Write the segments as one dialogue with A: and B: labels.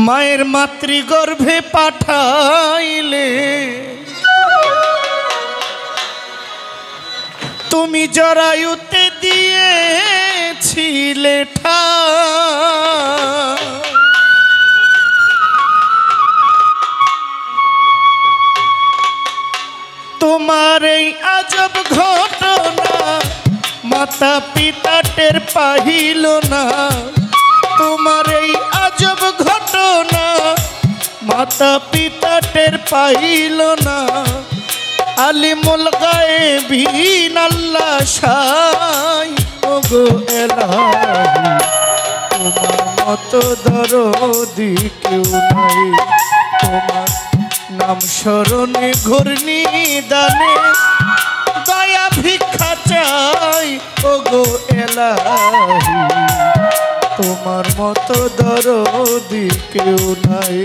A: মায়ের মাতৃগর্ভে পাঠাইলে তুমি জরায়ুতে দিয়েছিলে ঠাই। তোমার এই আজব ঘটনা মাতা পিতা টের পাইল না। তোমার এই আজব ঘটনা মাতা পিতা টের পাইল না। আলিমুল গায়েবিন আল্লাহ শাই ওগো এলাহি তোমার মতো দরদি কেউ নাই। তোমার নাম স্মরণে ঘূর্ণি দানে দয়া ভিক্ষা চাই ওগো এলাহি তোমার মতো দরদি কেউ নাই।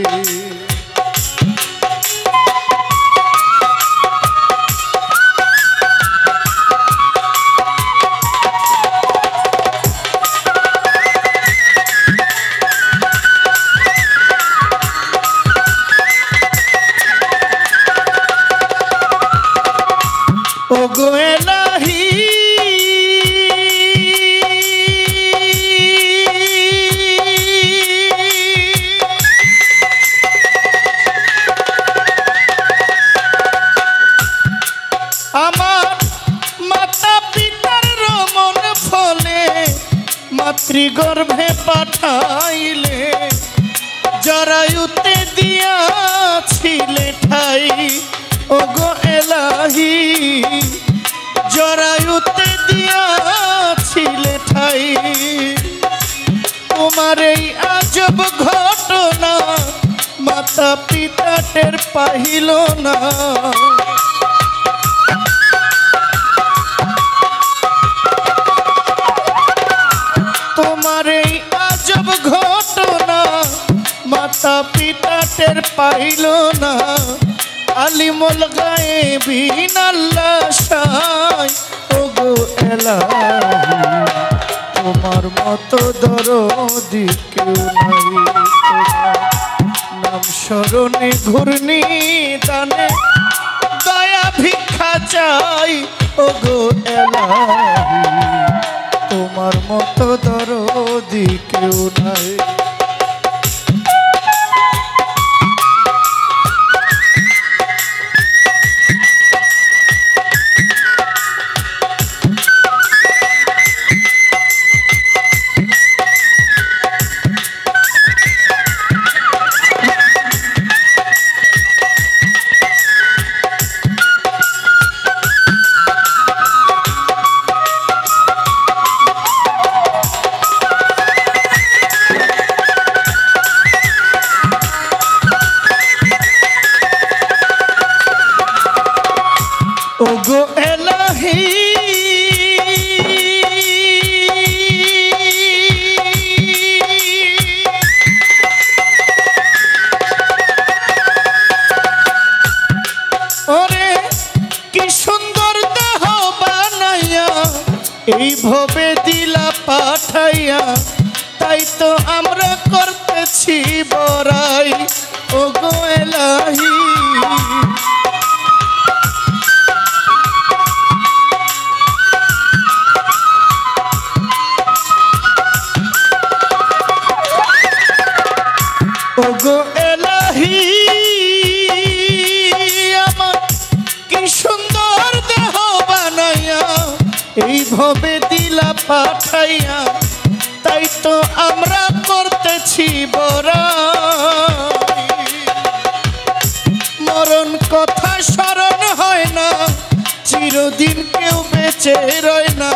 A: ওগো এলাহি আমার মাতা পিতার রমন ফলে মাতৃগর্ভে পাঠাইলে জরায়ুতে দিয়াছিলে ঠাই। ওগো এলাহি জরায়ুতে দিয়াছিলে ঠাই। তোমার এই আজব ঘটনা মাতা পিতা টের পাইল না। তোমার এই আজব ঘটনা মাতা পিতা টের পাইল না। আলিমুল গায়েবিন আল্লাহ শাই ওগো এলাহি তোমার মতো দরদি কেউ নাই। তোমার নাম স্মরণে ঘূর্ণি দানে দয়া ভিক্ষা চাই ওগো এলাহি তোমার মতো দরদি কেউ নাই। ওগো এলাহি ওরে কি সুন্দর দেহ বানাইয়া এই ভবে দিলা পাঠাইয়া তাই তো আমরা করতেছি বড়াই। ওগো এলাহি ওগো এলাহি আমার কি সুন্দর দেহ বানাইয়া এই ভবে দিলা পাঠাইয়া তাই তো আমরা করতেছি বড়াই। মরণ কথা স্মরণ হয় না চিরদিন কেউ বেঁচে রয় না।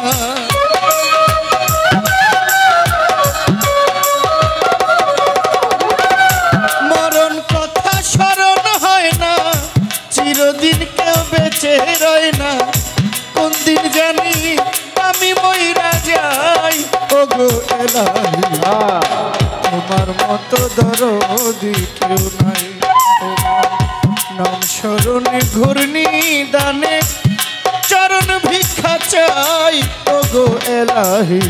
A: চিরদিন কেউ বেঁচে রয় না কোন দিন জানি আমি মইরা যাই। ওগো এলাহি তোমার মতো দরদি কেউ নাই। তোমার নাম স্মরণে ঘূর্ণি দানে চরণ ভিক্ষা চাই। ওগো এলাহি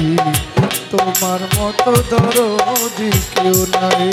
A: তোমার মতো দরদি কেউ নাই।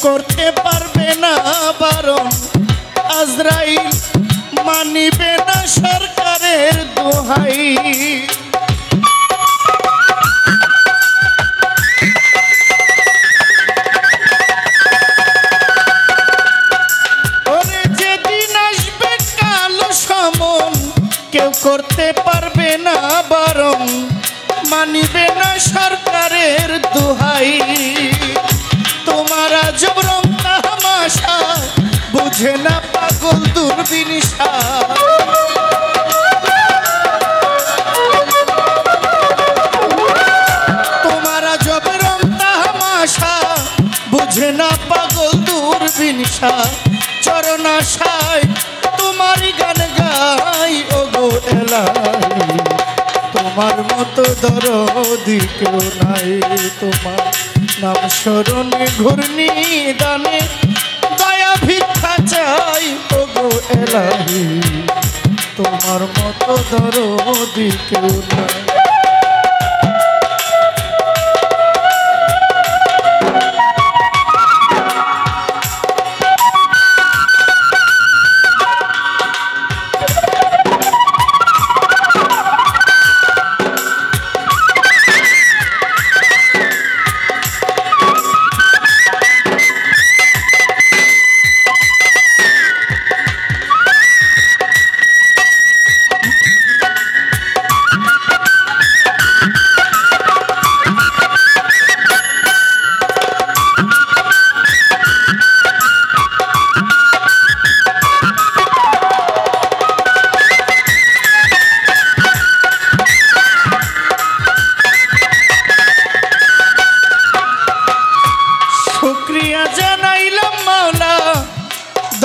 A: করতে পারবে না বারণ, আজরাইল মানিবে না সরকারের দোহাই। ওরে যেদিন আসবে কালো সমন, কেউ করতে পারবে না বারণ, মানিবে না সরকারের দোহাই। তোমার আজব রং তামাশা, বুঝে না পাগল দূরবীনিশা। তোমার আজব রং তামাশা, বুঝে না পাগল দূরবীনিশা। চরণাশায় তোমারই গান গাই ওগো এলাহি, তোমার মতো দরদি কেউ নাই। তোমার নাম স্মরণে ঘূর্ণি দানে, দয়া ভিক্ষা চাই ওগো এলাহি, তোমার মতো দরদি কেউ নাই।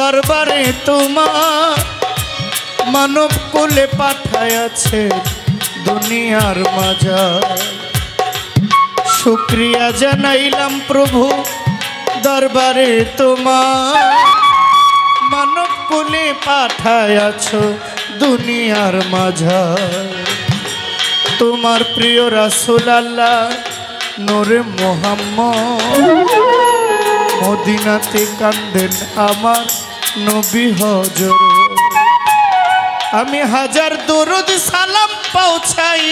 A: দরবারে তোমার মানব কোলে পাঠায়াছে দুনিয়ার মাঝার। শুকরিয়া জানাইলাম প্রভু দরবারে তোমার, মানব কোলে পাঠায়াছ দুনিয়ার মাঝার। তোমার প্রিয় রাসূল আল্লাহ নূরে মুহাম্মদ, মদিনাতে কান্দেন আমার নবী হজর। আমি হাজার দরুদ সালাম পৌঁছাই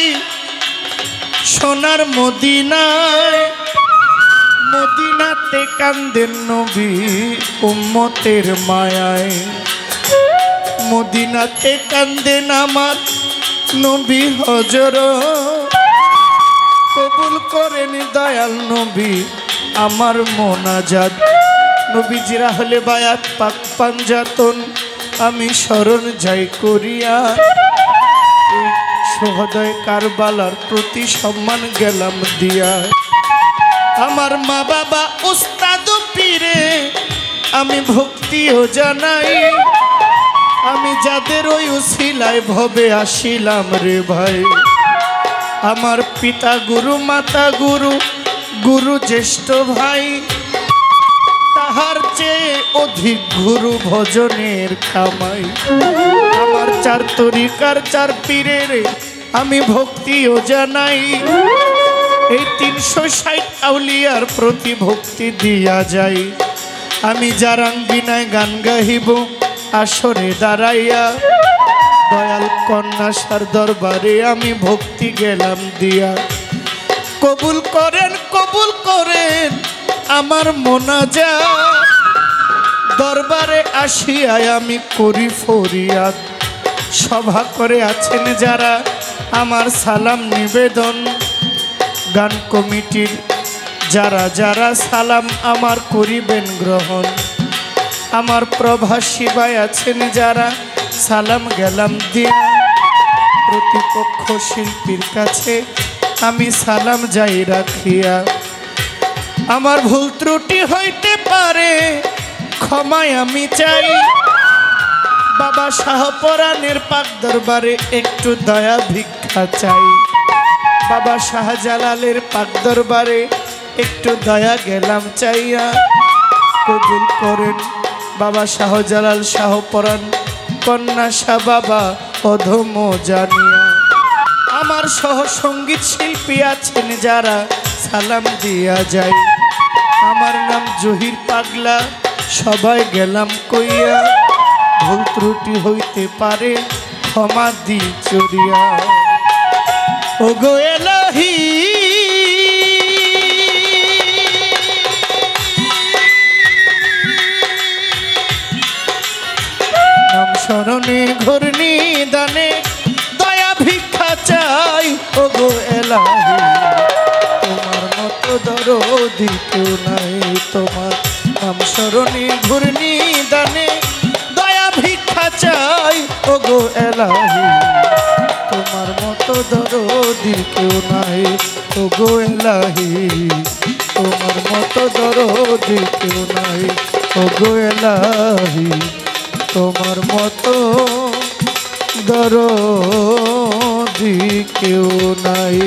A: সোনার মদিনায়, মদিনাতে কান্দেন নবী উম্মতের মায়ায়। মদিনাতে কান্দেন আমার নবী হজর, কবুল করেন দয়াল নবী আমার মোনাজাত। নবীজিরা হলে বায়াত পাক পাঞ্জাতন, আমি স্মরণ যাই করিয়া। সহদয় কারবালার প্রতি সম্মান গেলাম দিয়া। আমার মা বাবা উস্তাদ পীরে আমি ভক্তিও জানাই। আমি যাদের ওই উসিলায় ভবে আসিলাম রে ভাই। আমার পিতা গুরু, মাতা গুরু, গুরু জ্যেষ্ঠ ভাই, তাহার চেয়ে অধিক গুরু ভজনের খামাই। আমার চার তরিকার চার পীরের আমি ভক্তিও জানাই। এই ৩৬০ আউলিয়ার প্রতি ভক্তি দিয়া যাই। আমি জারাং বিনায় গান গাহিব আসরে দাঁড়াইয়া, দয়াল কন্যাসার দরবারে আমি ভক্তি গেলাম দিয়া। কবুল করেন, কবুল করেন আমার মোনাজাত। দরবারে আসিয়ায় আমি করি ফরিয়াদ। সভা করে আছেন যারা আমার সালাম নিবেদন। গান কমিটির যারা যারা সালাম আমার করিবেন গ্রহণ। আমার প্রভাসী ভাই আছেন যারা সালাম গেলাম দিয়া। প্রতিপক্ষ শিল্পীর কাছে আমি সালাম যাই রাখিয়া। আমার ভুল ত্রুটি হইতে পারে ক্ষমায় আমি চাই। বাবা শাহপরাণের পাক দরবারে একটু দয়া ভিক্ষা চাই। বাবা শাহজালালের পাক দরবারে একটু দয়া গেলাম চাইয়া। কবুল করেন বাবা শাহজালাল শাহপরাণ কন্যা শাহ বাবা অধম জানিয়া। আমার সহ সঙ্গীত শিল্পী আছেন যারা সালাম দিয়া যায়। আমার নাম জহির পাগলা, সবাই গেলাম কইয়া, ভুল ত্রুটি হইতে পারে ক্ষমা দি চরিয়া। ও গো এলাহি নাম স্মরণে ঘূর্ণি দানে দয়া ভিক্ষা চাই। ও গো এলাহি তোমার মতো দরদি কেউ নাই, তোমার নাম স্মরণে ঘূর্ণি দানে দয়া ভিক্ষা চাই। ও গো এলাহি তোমার মতো দরদি কেউ নাই। ও গো এলাহি তোমার মতো দরদি কেউ নাই। ও গো এলাহি তোমার মতো দরদি কেউ নাই।